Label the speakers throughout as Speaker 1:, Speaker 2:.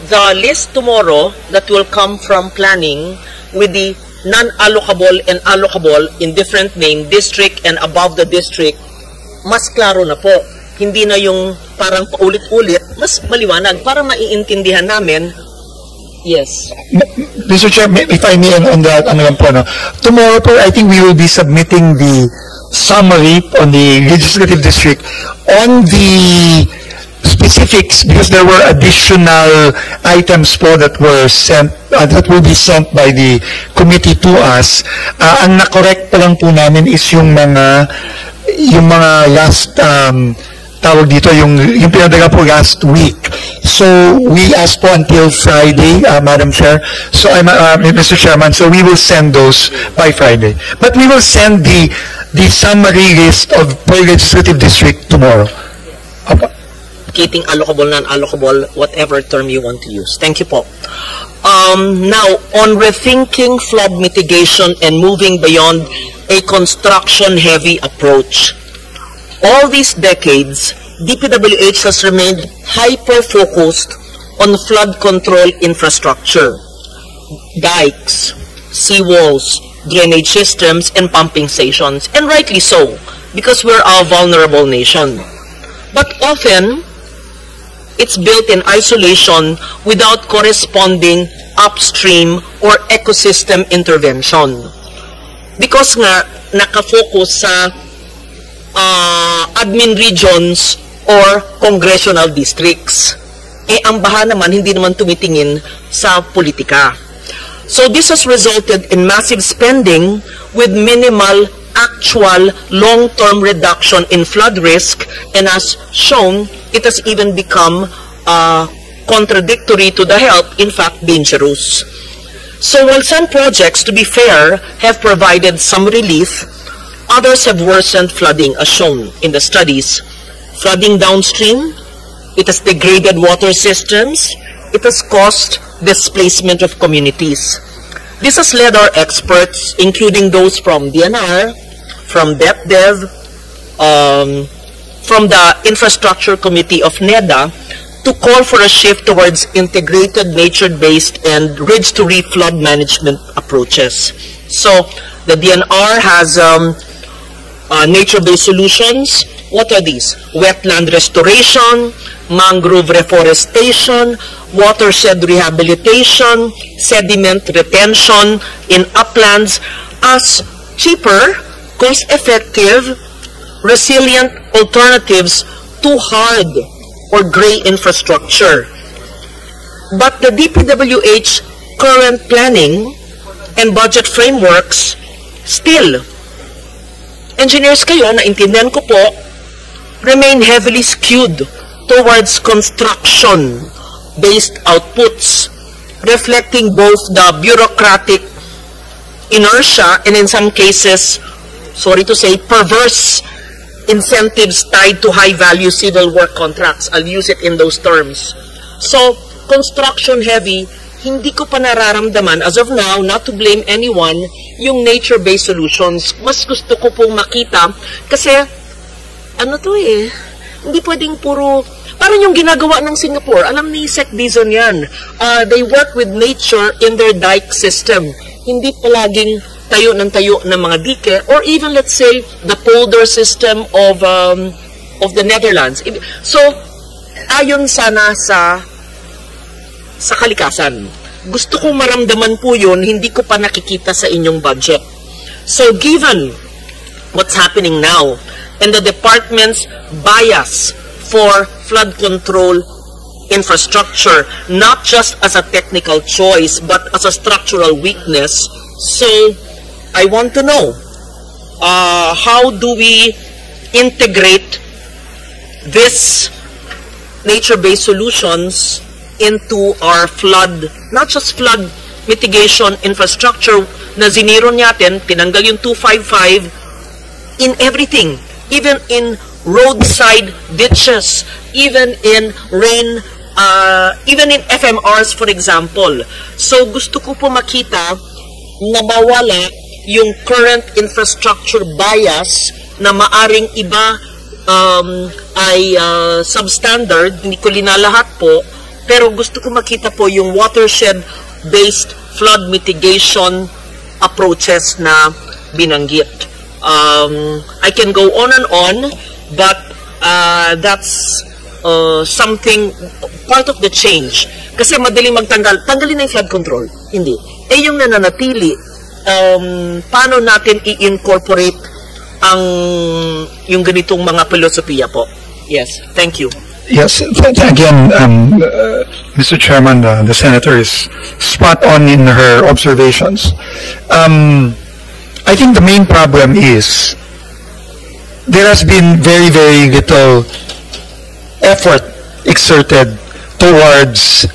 Speaker 1: the list tomorrow that will come from planning with the non-allocable and allocable in different name, district and above the district, mas klaro na po. Hindi na yung parang paulit-ulit, mas maliwanag para maiintindihan namin. Yes.
Speaker 2: Mr. Chair, if I may on that, tomorrow po, I think we will be submitting the summary on the legislative district on the specifics, because there were additional items po that were sent, that will be sent by the committee to us. Ang na-correct pa lang po namin is yung mga last tawag dito, yung pinadaga po last week. So we asked po until Friday, Madam Chair. So Mr. Chairman, so we will send those by Friday. But we will send the summary list of per legislative district tomorrow.
Speaker 1: Allocating allocable, non-allocable, whatever term you want to use. Thank you po. Now, on rethinking flood mitigation and moving beyond a construction-heavy approach. All these decades, DPWH has remained hyper-focused on flood control infrastructure, dikes, seawalls, drainage systems, and pumping stations, and rightly so, because we're a vulnerable nation. But often, it's built in isolation without corresponding upstream or ecosystem intervention. Because nga, nakafocus sa admin regions or congressional districts. Ang baha naman, hindi naman tumitingin sa politika. So this has resulted in massive spending with minimal actual long-term reduction in flood risk, and as shown, it has even become contradictory to the health, in fact, dangerous. So while some projects, to be fair, have provided some relief, others have worsened flooding, as shown in the studies. Flooding downstream, it has degraded water systems, it has caused displacement of communities. This has led our experts, including those from DNR, from DepDev, from the Infrastructure Committee of NEDA, to call for a shift towards integrated nature-based and ridge-to-reef flood management approaches. So the DNR has nature-based solutions. What are these? Wetland restoration, mangrove reforestation, watershed rehabilitation, sediment retention in uplands as cheaper, cost-effective, resilient alternatives to hard or gray infrastructure. But the DPWH current planning and budget frameworks still, engineers kayo, naintindihan ko po, remain heavily skewed towards construction-based outputs, reflecting both the bureaucratic inertia and in some cases, sorry to say, perverse incentives tied to high-value civil work contracts. I'll use it in those terms. So, construction-heavy, hindi ko pa nararamdaman, as of now, not to blame anyone, yung nature-based solutions. Mas gusto ko pong makita, kasi, ano to hindi pwedeng puro, parang yung ginagawa ng Singapore, alam ni Sec Dizon yan, they work with nature in their dike system. Hindi palaging tayo ng mga dike, or even, let's say, the polder system of the Netherlands. So, ayon sana sa kalikasan. Gusto kong maramdaman po yun, hindi ko pa nakikita sa inyong budget. So, given what's happening now, and the department's bias for flood control infrastructure, not just as a technical choice, but as a structural weakness. So, I want to know, how do we integrate this nature-based solutions into our flood, not just flood mitigation infrastructure na ziniro natin, tinanggal yung 255 in everything, even in roadside ditches, even in rain, even in FMRs, for example. So gusto ko po makita na mawala yung current infrastructure bias na maaring iba ay substandard, hindi ko linalahat po, Pero gusto ko makita po yung watershed-based flood mitigation approaches na binanggit. I can go on and on, but that's something, part of the change. Kasi madaling tanggalin na yung flood control. Hindi. Yung nananatili, paano natin i-incorporate yung ganitong mga filosofiya po. Yes, thank you.
Speaker 2: Yes, again, Mr. Chairman, the Senator is spot on in her observations. I think the main problem is there has been very, very little effort exerted towards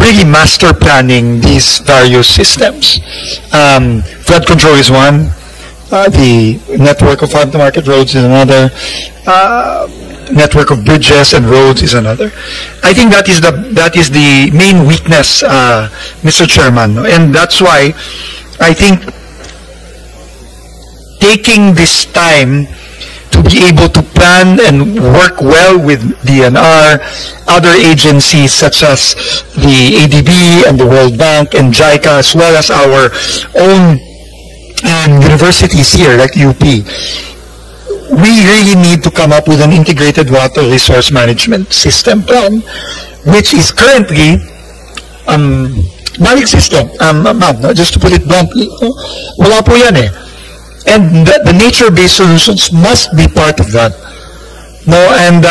Speaker 2: really master planning these various systems. Flood control is one. The network of farm-to-market roads is another. Network of bridges and roads is another. I think that is the main weakness, Mr. Chairman, and that's why I think taking this time to be able to plan and work well with DNR, other agencies such as the ADB and the World Bank and JICA, as well as our own universities here like UP, we really need to come up with an integrated water resource management system plan, which is currently non-existent. Just to put it bluntly, wala po yan eh. And the nature-based solutions must be part of that. No, and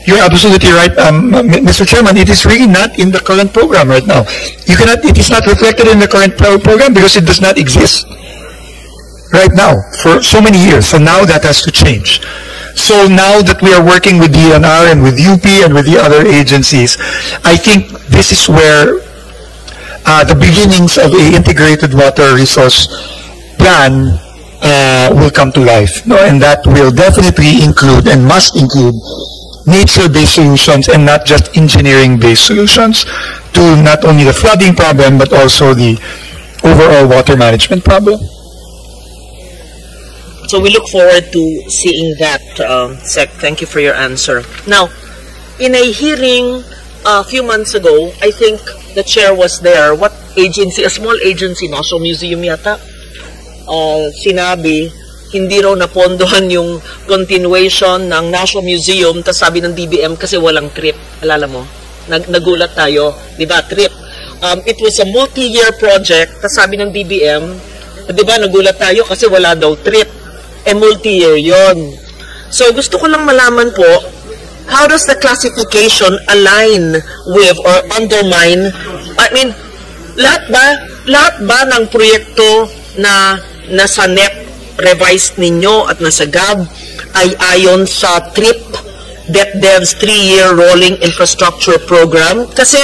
Speaker 2: you're absolutely right, Mr. Chairman. It is really not in the current program right now. It is not reflected in the current program because it does not exist right now for so many years. So now that has to change. So now that we are working with DNR and with UP and with the other agencies, I think this is where the beginnings of an integrated water resource plan will come to life. No? And that will definitely include and must include nature-based solutions and not just engineering-based solutions to not only the flooding problem but also the overall water management problem.
Speaker 1: So we look forward to seeing that, Sec. Thank you for your answer. Now, in a hearing a few months ago, I think the chair was there. What agency? A small agency, National Museum yata. Sinabi, hindi raw napondohan yung continuation ng National Museum, tas sabi ng DBM kasi walang trip. Alala mo? Nagulat tayo. Diba? Trip. It was a multi-year project, tas sabi ng DBM, diba, nagulat tayo kasi wala daw trip. Multi-year yon. So, gusto ko lang malaman po, how does the classification align with or undermine, I mean, lahat ba ng proyekto na nasa NEP revised ninyo at nasa GAB ay ayon sa TRIP, DepDev's 3-year Rolling Infrastructure Program? Kasi,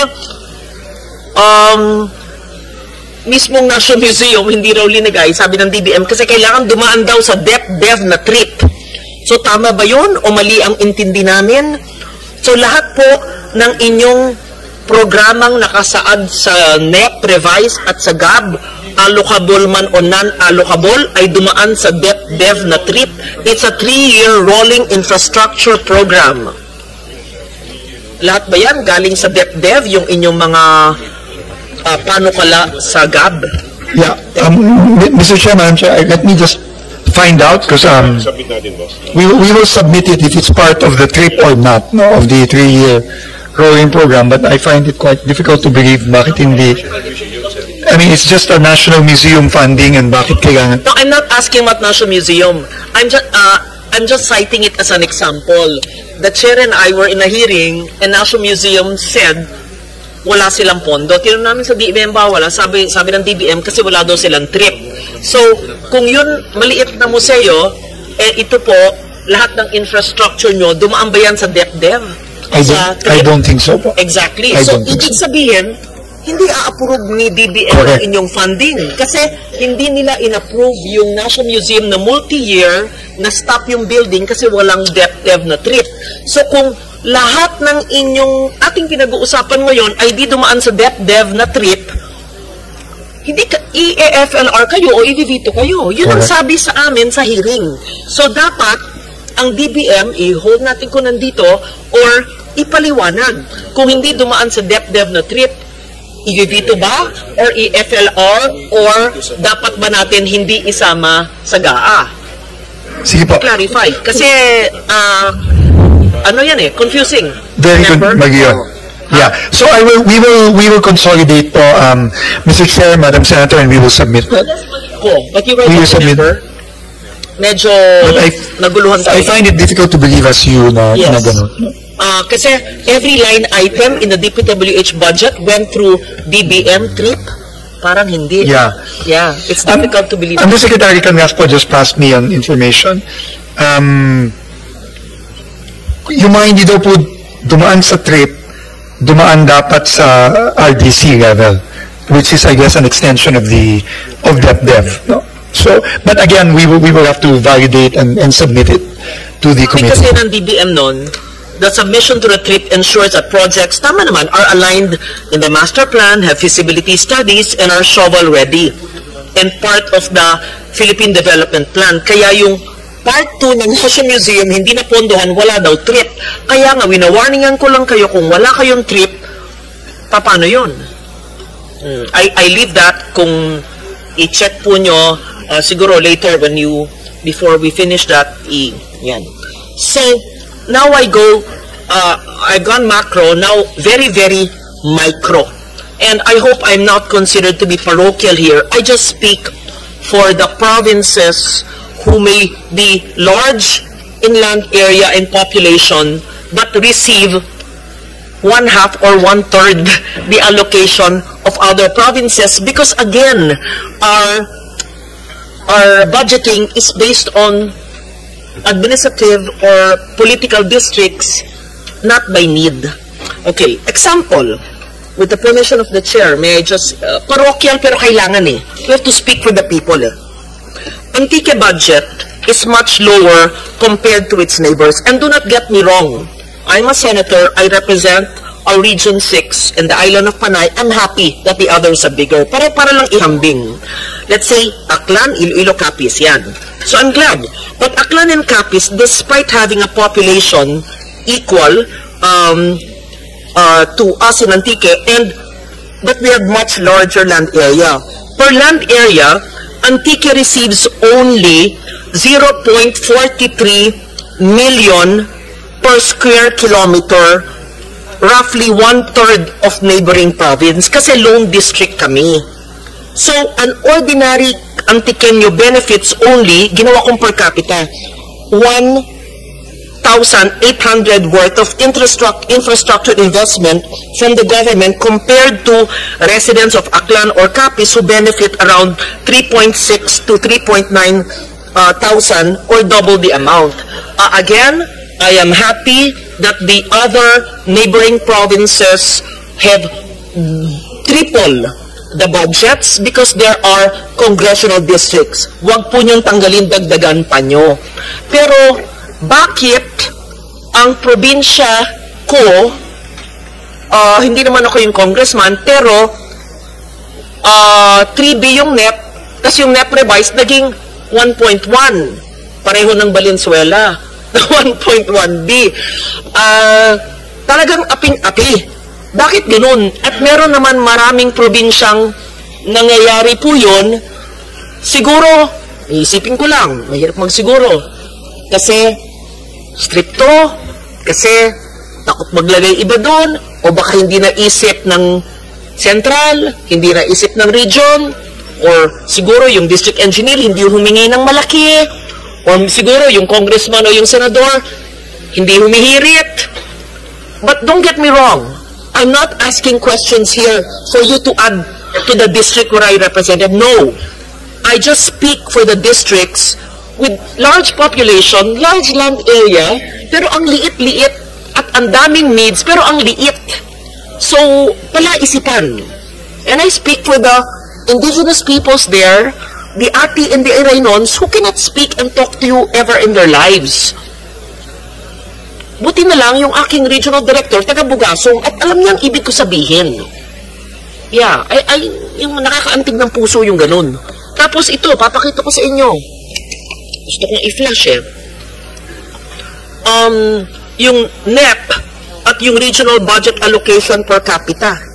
Speaker 1: mismong National Museum, hindi raw linagay, sabi ng DBM, kasi kailangan dumaan daw sa DepDev na trip. So, tama ba yun? O mali ang intindi namin? So, lahat po ng inyong programang nakasaad sa NEP, Revise at sa GAB, allocable man o non-allocable, ay dumaan sa DepDev na trip. It's a 3-year rolling infrastructure program. Lahat ba yan galing sa DepDev, yung inyong mga panukala sa GAB?
Speaker 2: Yeah, Mr. Chairman, let me just find out because we will submit it if it's part of the trip or not, no, of the 3-year rolling program. But I find it quite difficult to believe bakit hindi. I mean, it's just a National Museum funding, and bakit kailangan?
Speaker 1: No, I'm not asking about National Museum. I'm just citing it as an example. The chair and I were in a hearing, and National Museum said wala silang pondo. Tinanong namin sa DBM ba wala? Sabi ng DBM kasi wala daw silang trip. So, kung yun maliit na museo, ito po, lahat ng infrastructure nyo, dumaan ba yan sa DepDev?
Speaker 2: I don't think so po.
Speaker 1: Exactly. So, ibig sabihin, hindi a-approve ni DBM ang inyong funding. Kasi, hindi nila in-approve yung National Museum na multi-year na stop yung building kasi walang DepDev na trip. So, kung lahat ng inyong ating pinag-uusapan ngayon ay di dumaan sa DepDev na trip, hindi i-EFLR kayo o i-veto kayo. Yun ang sabi sa amin sa hearing. So, dapat ang DBM, i-hold natin ko nandito, or ipaliwanag. Kung hindi dumaan sa DepDev na trip, i-veto ba? Or i-FLR? Or dapat ba natin hindi isama sa GAA?
Speaker 2: Sige po.
Speaker 1: Clarify. Kasi, ano yan confusing.
Speaker 2: Very good, Yeah. So we will consolidate po, Mr. Chair, Madam Senator, and we will submit.
Speaker 1: But you were member. Medyo naguluhan tayo.
Speaker 2: I find it difficult to believe as you na gano'n.
Speaker 1: Kasi every line item in the DPWH budget went through DBM trip. Parang hindi.
Speaker 2: Yeah.
Speaker 1: Yeah. It's difficult to believe.
Speaker 2: Undersecretary Cangaspo just passed me on information. Yung mga hindi daw po dumaan sa trip, dumaan dapat sa RDC level, which is, I guess, an extension of DepDev. No? So, but again, we will have to validate and submit it to the committee.
Speaker 1: Kasi ng DBM nun, the submission to the trip ensures that projects, tama naman, are aligned in the master plan, have feasibility studies, and are shovel-ready, and part of the Philippine Development Plan. Kaya yung Part 2 ng National Museum, hindi na pondohan, wala daw trip. Kaya nga, winawarningan ko lang kayo, kung wala kayong trip, paano yun? I leave that kung i-check po nyo, siguro later when before we finish that, yan. So, now I go, I've gone macro, now very, very micro. And I hope I'm not considered to be parochial here. I just speak for the provinces who may be large in land area and population but receive 1/2 or 1/3 the allocation of other provinces, because again, our budgeting is based on administrative or political districts, not by need. Okay, example, with the permission of the chair, may I just, parochial pero kailangan we have to speak for the people Antique budget is much lower compared to its neighbors. And do not get me wrong, I'm a senator, I represent our Region 6 and the island of Panay. I'm happy that the others are bigger. Para lang ihambing. Let's say, Aklan, Iloilo, Capiz, yan. So I'm glad. But Aklan and Capiz, despite having a population equal to us in Antique, but we have much larger land area. Per land area, Antique receives only 0.43 million per square kilometer, roughly 1/3 of neighboring province, kasi lone district kami. So, an ordinary Antiqueño benefits only, ginawa kong per capita, 1,800 worth of infrastructure investment from the government compared to residents of Aklan or Capiz who benefit around 3.6 to 3.9 thousand or double the amount. Again, I am happy that the other neighboring provinces have triple the budgets because there are congressional districts. Huwag po niyong tanggalin, dagdagan pa nyo. Pero, bakit ang probinsya ko, hindi naman ako yung congressman, pero 3B yung NEP, tas yung NEP revised naging 1.1. Pareho ng Valenzuela na 1.1B. Talagang aping-api. Bakit ganun? At meron naman maraming probinsyang nangyayari po yun. Siguro, iisipin ko lang, mahirap magsiguro. Kasi, stricto, kasi takot maglagay iba doon, o baka hindi naisip ng central, hindi naisip ng region, or siguro yung district engineer hindi humingi ng malaki, or siguro yung congressman o yung senador hindi humihirit. But don't get me wrong, I'm not asking questions here for you to add to the district where I represented. No. I just speak for the districts with large population, large land area, pero ang liit-liit at ang daming needs, pero ang liit. So, palaisipan. And I speak for the indigenous peoples there, the Ati and the Iraynons, who cannot speak and talk to you ever in their lives. Buti na lang yung aking regional director, taga Bugasong, at alam niya ang ibig ko sabihin. Yeah, yung nakakaantig ng puso yung ganun. Tapos ito, papakita ko sa inyo. Gusto kong i-flash Yung NEP at about yung regional budget allocation per capita.